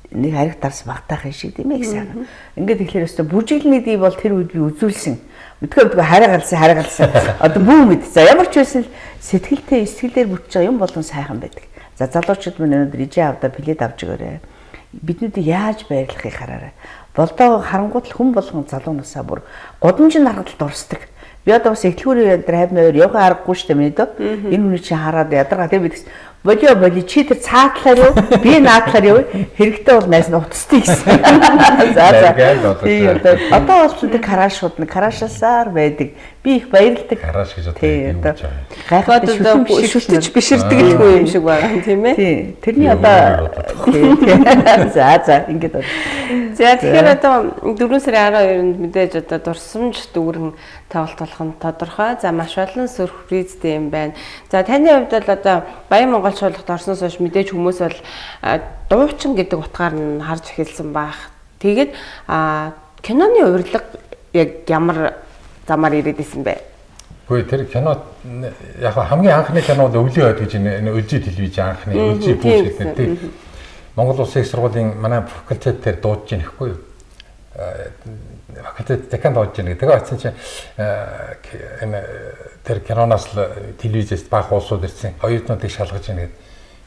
Нэг хариг дарс багтаах шиг тийм ээ гэсэн. Ингээд тэгэхээр өстө бүжиглэний දී бол тэр үед би үзүүлсэн. Мэдгүй хараагалсан. Одоо бүү мэд. За ямар ч байсан сэтгэлтэй сэтгэлээр бүтэж байгаа юм болон сайхан байдаг. За залуучууд минь өнөөдөр ижээ авдаа плед авч өгөөрэй. Биднүүдийг яаж баярлахыг хараарай. Болдоо харангуут хүн болгон залуу насаа бүр годамжинд харахад дурсдаг. Би одоо бас эхлүүрийн ядар хайрмаар явах аргагүй шүү дээ миний дөө. Энэ хүний чинь хараад ядаргаа тийм бидээс боли чи тэр цаатлаар юу би наадлаар юу хэрэгтэй бол найс нь утастай гэсэн. Одоо бол тэр карашууд нэг карашаасаар байдаг. Би их баярлдаг. Караш гэж одоо гайхаад шүлтэж биширдэг юм шиг байгаа юм тийм ээ. Тэрний одоо за ингэж бод. За тэгэхээр одоо 4 сарын 12-нд мэдээж одоо дурсамж дүүрэн тоглолт болох нь тодорхой. За маш олон сюрпризтэй юм байна. За таны хувьд бол одоо Баян Монгол шуулгад орсноос хойш мэдээж хүмүүс бол дуучин гэдэг утгаар нь харж эхэлсэн байх. Тэгээд киноны урилга яг ямар замаар ирээд исэн бэ? Гэхдээ тэр кино яг хамгийн анхны кинод өвлийн ойд гэж энэ өлжи телевиз анхны өлжи бүс гэдэг тийм. Монгол Улсын их сургуулийн манай факультет дээр дуудаж ийн гэхгүй юу? Факультет декан дуудаж ийн. Тэгээ очсон чинь энэ тэр киноноос телевизээс баах улсууд ирсэн. Оюутнуудыг шалгаж ийн гэдэг.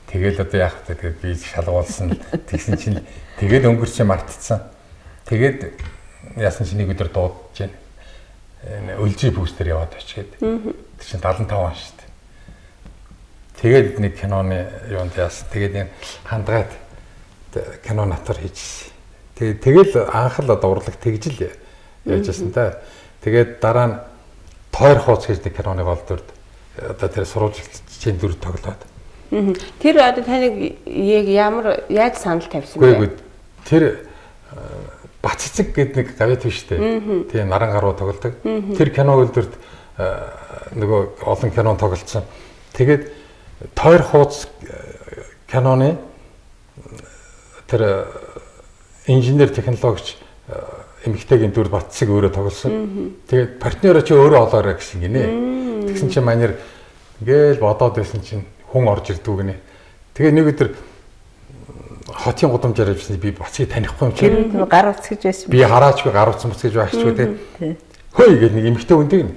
Тэгэл одоо яах вэ? Тэгээд би шалгуулсан. Тэгсэн чинь тэгээд өнгөрсөн мартцсан. Тэгээд яасан чинь нэг өдөр дуудаж ийн. Энэ өлжи бүүстер яваад очихэд. Тэр чинь 75 он шүү дээ. Тэгээд нэг киноны юунд яасан. Тэгээд энэ хандгаад кино натар хийжсэн. Тэгэл анх л одоо урлаг тэгжил яажсэн та. Тэгээд дараа нь тойр хооц гэж киноны гол дүрд одоо тэр сурвалжлагчийн дүр тоглоод. Тэр одоо таныг яг яаж санал тавьсан бэ? Үгүй тэр Бац цэцэг гэдэг нэг гавьт биш үү? Тийм наран гаруу тоглодог. Тэр кино үлдэрт нөгөө олон кино тоглолцсон. Тэгээд тойр хууц киноны тэр инженер технологич эмэгтэйгийн дүр Бац цэцэг өөрөө тоглосон. Тэгээд партнероо чи өөрөө олоорой гэсэн гинэ. Тэгсэн чинь манер ингээл бодоод байсан чинь хүн орж ирдүү гинэ. Тэгээ нэг өдөр хотын гудамжаар явсан би Бацыг танихгүй юм чи. Тэр гар утас гэж байсан. Би хараачгүй гар утас гэж багчгүй те. Хөөе гэж нэг эмэгтэй үндэг нь.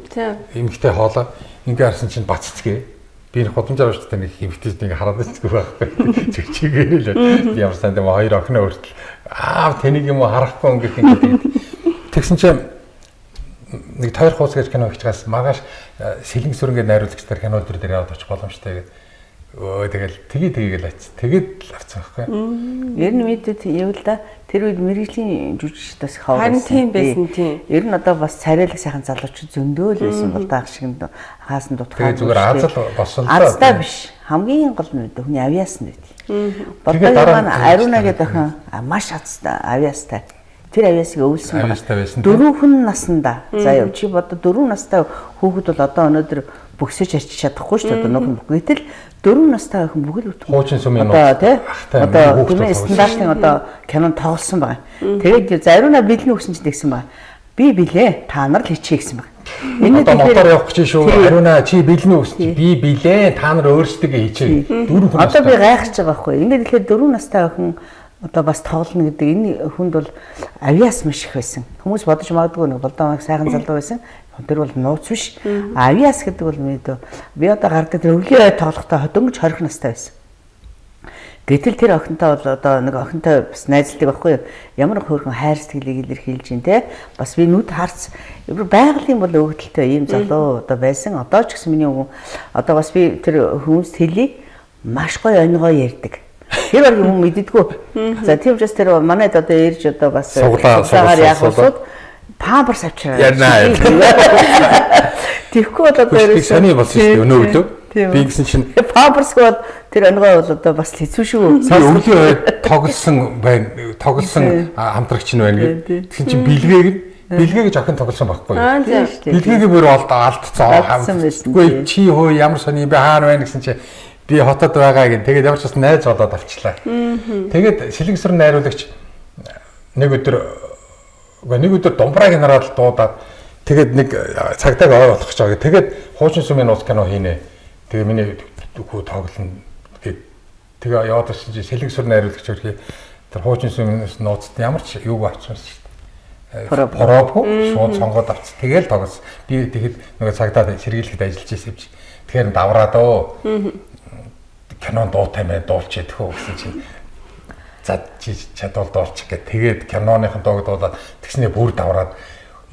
Эмэгтэй хоолоо ингээ харсан чинь Бац цэцгээ. Би нэг гудамжаар очтой нэг эмэгтэйд ингээ хараад байцгүй байхгүй. Чигчигээр л ямар санд юм хоёр охиноо хүртэл тэнийг юм харахгүй өнгөх юм гэдэг. Тэгсэн чинь нэг тойр хууц гэж кино хийчихээс магаш сэлэн сүрэнгээ найруулагч нар кино дээр яваад очих боломжтой гэдэг. Тэгэл тэгээл ац. Тэгээд авцсан байхгүй. Ер нь мэдээд явал да тэр үед мэрэгжлийн жүжигчдээс хаваа. Харин тийм байсан тийм. Ер нь одоо бас царайлаг сайхан залуучууд зөндөөл байсан бол даах шиг хаасан дутхаа. Тэгээд зүгээр азал болсон л да. Азтай биш. Хамгийн гол нь хүний авиас нь байт. Бодгоо маань Ариуна гэдэг охин маш азтай авиастай. Тэр авиасыг өвлсөн байна. 4 хүн наснда. За яв чи бодо 4 настай хүүхэд бол одоо өнөөдөр бөксөж арчиж чадахгүй шүү дээ. Одоо нөх гэтэл 4 настай охин бүгд хуучин сүмийн одоо тий одоо гүмээ стандартын одоо кинонд тоглосон байгаа. Тэгээд Ариуна бэлэн өгсөн чинь тэгсэн байна. Би билээ та нар л хичээ гэсэн байна. Энэ одоо мотор явах гэж шүү. Ариуна чи бэлэн өгсөн чи би билээ та нар өөрсдөө хичээ. 4 хүн. Одоо би гайхаж байгаа байхгүй. Ингээд тэгэхээр 4 настай охин одоо бас тоглоно гэдэг энэ хүнд бол авиас маш их байсан. Хүмүүс бодож магадгүй нэг болдоо сайхан залуу байсан. Тэр бол нууц биш. Авиас гэдэг бол би одоо гардаг тэр өвлийн ой тоглохдоо дөнгөж 20 настай байсан. Гэтэл тэр охинтой бол одоо нэг охинтой бас найзлдаг байхгүй юу? Ямар хөөрхөн хайр сэтгэлийг илэрхийлж ин те. Бас би нүд харц байгалийн бол өвдөлтөй ийм залуу одоо байсан. Одоо ч гэсэн миний өвгөн одоо бас би тэр хүмүүст хэлий маш гоё өнгөө ярьдаг. Тэр бол юм мэддэггүй. За тийм учраас тэр манайд одоо ирж одоо бас суглаагаар яг усууд памперс авчираа. Тэгэхгүй бол одоо ерөөс сони болсон шүү дээ өнөө өдөө. Би гэсэн чинь памперс бол тэр өнгөө бол одоо бас хэцүү шүү. Өвлийн ойд тоглосон байна. Тоглосон хамтрагч нь байна гэдэг. Тэгсэн чинь бэлгээ гэж охин тоглосон байхгүй юу? Бэлгээгээ бүр алдцсан. Үгүй чи хөө ямар сони би хаана байна гэсэн чинь би хотод байгаа гэн. Тэгээд ямар ч бас найз болоод авчлаа. Тэгээд сэлэнсүрэн найруулагч нэг өдөр думбрааг нараад дуудаад тэгээд нэг цагтааг ой болох гэж байгаа. Тэгээд хуучин сүмийн нууц кино хийнэ. Тэгээ миний хүү тоглоно гэд. Тэгээ яваад ирсэн чинь сэлэнсүрэн найруулагч өрхий тэр хуучин сүмийн нууцд ямар ч юу авчихсан шүү дээ. Поробгүй шууд сонгоод авчих. Тэгээл тоглосон. Би тэгэхэд нөгөө цагдаад сэргийлэхэд ажиллаж байсан юм чи. Тэгэхээр давраад кинон дуутай мэн дуулчих гэхүү гэсэн чинь за чи чадвал дуулчих гэ. Тэгээд киноныхон дууг дуулаад тэгснээ бүр давраад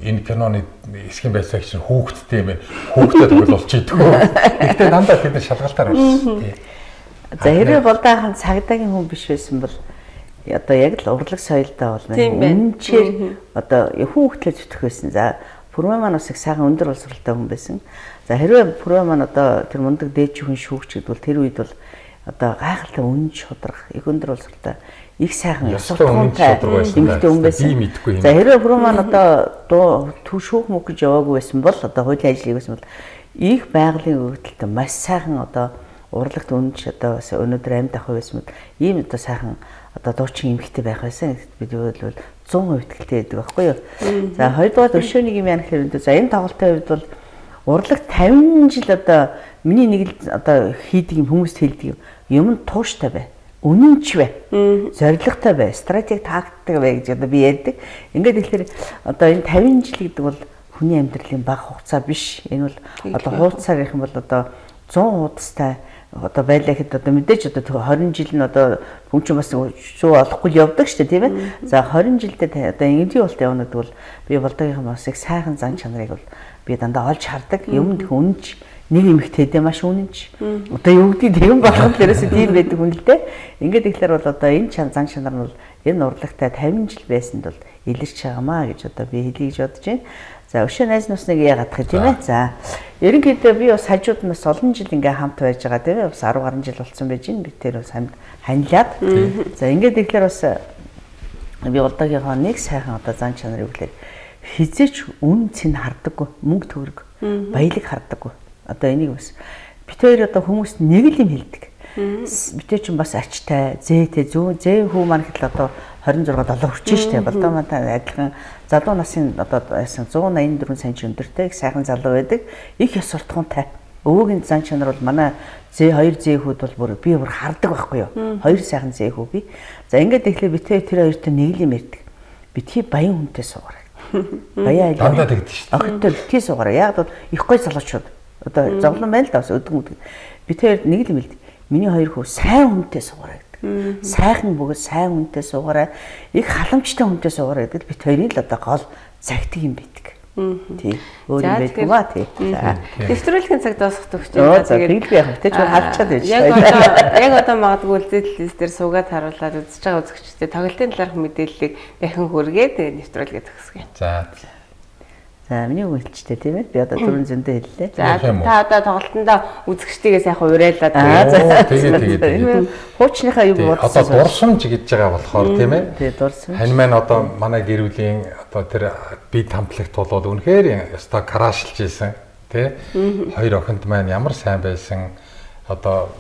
энэ киноны эсхийн байцаагч чинь хүүхэдтэй юм байна. Хүүхдэд тоглолч идэггүй. Гэхдээ дандаа тэд шалгалтаар болсон. За хэрвээ болдоохан цагдаагийн хүн биш байсан бол одоо яг л урлаг соёлтой бол үнэнчээр одоо хүн хөлтлөө зүтгэх байсан. За Пүрмэ маань бас их сайхан өндөр боловсралтай хүн байсан. За хэрвээ Пүрмэ маань одоо тэр мундаг дээд хүн шүүгч гэдвэл тэр үед бол одоо гайхалтай үнэн шударга их өндөр боловсралтай их сайхан суртахуунтай эмэгтэй хүн байсан. За хэрвээ Пүрмэ маань одоо төв шүүх мөх гэж яваагүй байсан бол одоо хуулийн ажил хийсэн бол их байгалийн өгдөлтөд маш сайхан одоо урлагт үнэнч одоо өнөөдөр амьд ах байсан бол ийм одоо сайхан одоо дуучин эмэгтэй байх байсан. Бид бол 100% итгэлтэй байдаг байхгүй юу? За хоёрдугаар өшөөнийг юм яа гэхээр за энэ тоглолтын хувьд бол урлаг 50 жил одоо миний нэг л одоо хийдэг юм хүмүүст хэлдэг юм тууштай бай. Үнэнч бай. Зоригтой бай. Стратеги тактик бай гэж одоо би ярьдаг. Ингээд тэгэхээр одоо энэ 50 жил гэдэг бол хүний амьдралын бага хугацаа биш. Энэ бол одоо хуудасаар гэх юм бол одоо 100 хуудастай одоо байлаа гэхэд одоо мэдээж одоо 20 жил нь одоо хүн чинь бас шүү олохгүй явдаг шүү дээ тийм ээ. За 20 жилдээ одоо энгийн болт явна гэдэг бол би болдогийнхан бас их сайхан зан чанарыг бол би дандаа олж хардаг. Юмд үнэнч нэг эмэгтэйдээ маш үнэнч. Одоо юу гэдэг тэгэн болгох дээрээс тийм байдаг хүн л дээ. Ингээд ихлээр бол одоо энэ зан чанар нь бол энэ урлагтай 50 жил байсанд бол илэрч байгаамаа гэж одоо би хэлье гэж бодож байна. За өшөө найз нусныг яагаад гэх юм бэ? За ерөнхийдөө би бас хажууд нь бас олон жил ингээ хамт байж байгаа тийм ээ. Бас 10 гаруй жил болсон байж байна. Бид тэр бас ханилаад. За ингээд ихлээр бас би болдогийнхоо нэг сайхан одоо зан чанарыг үлээ хизээч үн цэн хардаггүй, мөнгө төгрөг, баялаг хардаггүй. Одоо энийг бас бит хоёр одоо хүмүүс нэг л юм хэлдэг. Битээ ч бас ачтай, зээтэй, зээ хүү маань гэхэл одоо 26 7 хүрчээ штэ. Болдоо маань адилхан залуу насын одоо 184 санч өндөртэй их сайхан залуу байдаг. Их ёс суртахуунтай. Өвөгийн зан чанар бол манай Z2 зэхүүд бол би бүр хардаг байхгүй юу? Хоёр сайхан зэхүү би. За ингээд тэгэхээр битээ тэр хоёртой нэг л юм ярьдаг. Битгий баян хүнтэй суугаарай. Баяа айлаа. Дандаа тэгдэж штэ. Охидтой битгий суугаарай. Яг бол их гой залуучууд. Одоо зовлон байл да бас өдгөн. Битээ нэг л юм хэлдэг. Миний хоёр хүү сайн хүнтэй суугаарай гэдэг. Сайхан бөгөөд сайн хүнтэй суугаарай. Их халамжтай хүнтэй суугаарай гэдэг бит хоёрын л одоо гол цагтыг юм байдаг. Тийм. Өөр юм байдаг ба тий. За. Нэвтрүүлгийн цаг дуусах төгсөж байгаа. Тэгээд тэгэл би яг хөтөж халчаад байж. Яг одоо магадгүй үлдээлээс дээр суугаад харуулад үзэж байгаа үзэгчдэд тоглолтын талаарх мэдээллийг дахин хүргээд тэгээд нэвтрүүлгээ төгсгөө. За. За миний үгэлчтэй тийм ээ. Би одоо түрүүн зөндөө хэллээ. За та одоо тоглолтондоо үзэгчдийгээ сайхан уриалаад тэгээд хуучныхаа юу бодсон. Одоо дурсамж гэж байгаа болохоор тийм ээ. Тий, дурсамж. Хань маань одоо манай гэр бүлийн одоо тэр би тамплигт болоод үнэхээр өстой караашилж ийсэн тий. Хоёр охинд маань ямар сайн байсан. Одоо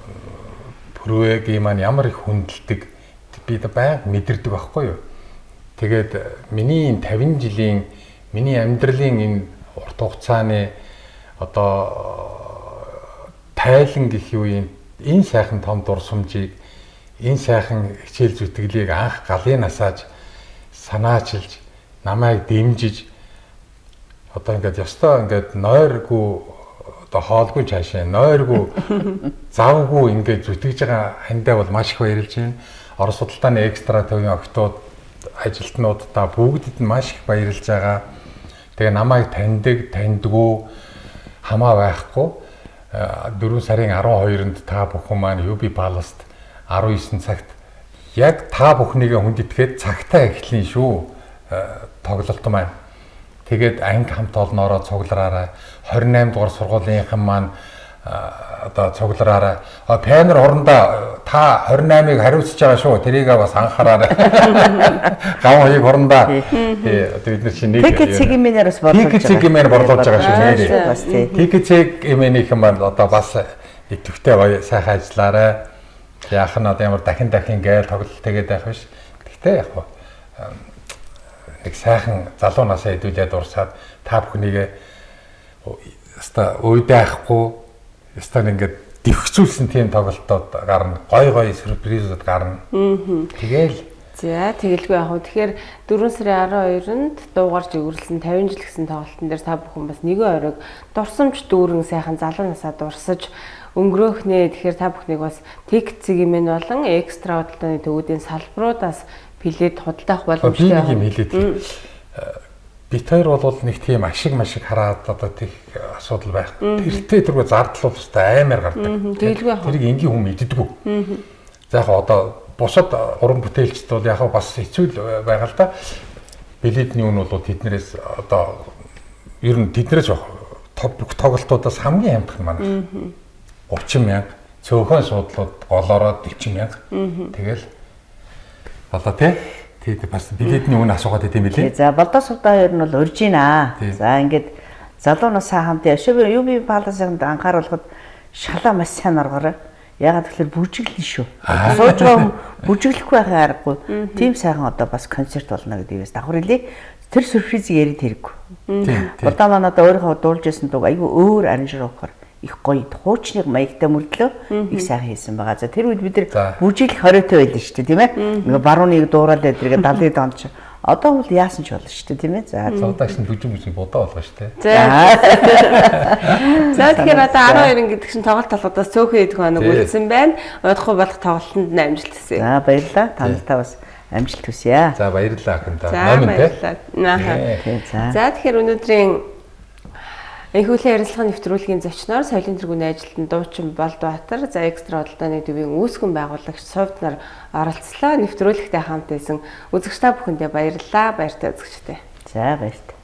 Пүрвэгийн маань ямар их хүндэлдэг би одоо байнга мэдэрдэг байхгүй юу. Тэгээд миний 50 жилийн миний амьдралын энэ урт хугацааны одоо тайлан гэх үеийн энэ сайхан том дурсамжийг энэ сайхан хичээл зүтгэлийг анх галын насааж санаачилж намайг дэмжиж одоо ингээд ёстой ингээд нойргүй одоо хоолгүй цаашаа нойргүй завгүй ингээд зүтгэж байгаа хандаа бол маш их баярлж байна. Орос судалдааны экстра төвийн октод ажилтнуудаа бүгдэд нь маш их баярлж байгаа. Тэгээ намайг таньдгүй хамаа байхгүй 4 сарын 12-нд та бүхэн маань UB Palace-т 19 цагт яг та бүхнийгээ хүндэтгээд цагтаа эхлэн шүү тоглолт маань. Тэгээд анги хамт олноороо цуглараарай. 28 дугаар сургуулийнхан маань одоо цуглараарай. Панер орондоо та 28-ыг хариуцж байгаа шүү. Тэрийг бас анхаараарай. Гав хоёрыг орондоо одоо бид нар чинь нэг Тикцэгмээр бас борлуулж байгаа. Тикцэгмээр борлуулж байгаа шүү нэрээ. Бас тий. Тикцэгмийнхэн маань одоо бас идэвхтэй сайхан ажиллаарай. Яах нь одоо ямар дахин гээл тоглолт тэгээд байх биш. Гэхдээ яг гоо нэг сайхан залуу насаа хэдүүлээд урсаад та бүхнийгээ өста уйдаахгүй өста ингээд дэвхцүүлсэн тийм тоглолтууд гарна. Гой сюрпризүүд гарна. Тэгээл за тэгэлгүй яг хөө тэгэхээр 4 сарын 12-нд дуугарч өгөрлсөн 50 жил гэсэн тоглолтын дээр та бүхэн бас нэгэн оройг дурсамж дүүрэн сайхан залуу насаа дурсаж өнгөрөөх нэ. Тэгэхээр та бүхнийг бас Тикцэгмэн болон экстра худалдааны төвүүдийн салбаруудаас плед худалдаах боломжтой юм хэлээд. бит хоёр бол нэг тийм ашиг машиг хараад одоо тийх асуудал байх. Тэртээ тэргүй зардлууд өстой аймаар гардаг. Тэрийг энгийн хүн мэддэггүй. За яг одоо бусад уран бүтээлчд бол яг бас хэцүү байгаа л да. Билетний үн бол тэднэрээс одоо ер нь тэднэрээс бүх тоглолтуудаас хамгийн амтх нь манай. 30,000 цөөхөн суудлууд голоороо 40,000. Тэгэл одоо тий бас билетний үн асуугаад идэм билээ. За болдоо сувдаа хоёр нь бол урж гинэ. За ингээд залуунаас хамт UB паласанд анхааруулахад шалаа маш сайн аргаарай. Ягаад гэвэл бүжиглэн шүү. Сууж байгаа бүжиглэхгүй байхын аргагүй. Тийм сайхан одоо бас концерт болно гэдэгээс давхар хэлээ. Тэр сюрпризийг ярид хэрэггүй. Болдоо маань одоо өөрийнхөө дуулж байсан дуу айгүй өөр аранжировкоор их гоё хуучныг маягтай мөрдлөө их сайхан хийсэн байгаа. За тэр үед бид нар бүжиглэх хориотой байлаа шүү дээ, тийм ээ. Нэг барууныг дуурайд тэргээ 70-д онд ч одоо бол яасан ч болно шүү дээ, тийм ээ. За цаадагш нь бүжиг бодоо болгоо шүү дээ. За тэгэхээр одоо 12 гэдэг чинь тоглолт талуудаас цөөхөн идэх хоног үлдсэн байна. Удахгүй болох тоглолтод нь амжилт хүсье. За баярлалаа. Таналтаа бас амжилт хүсье. За баярлалаа ахынтаа. За тэгэхээр өнөөдрийн энхүүлийн ярилцлагын нэвтрүүлгийн зочноор соёлын тэргүүний ажилтан дуучин Болдбаатар, за экстра бодлооны төвийн үүсгэн байгуулагч Сувд нар оролцлоо. Нэвтрүүлэгтээ хамт байсан үзэгч та бүхэндээ баярлалаа. Баяртай үзэгчтэй. За баяртай.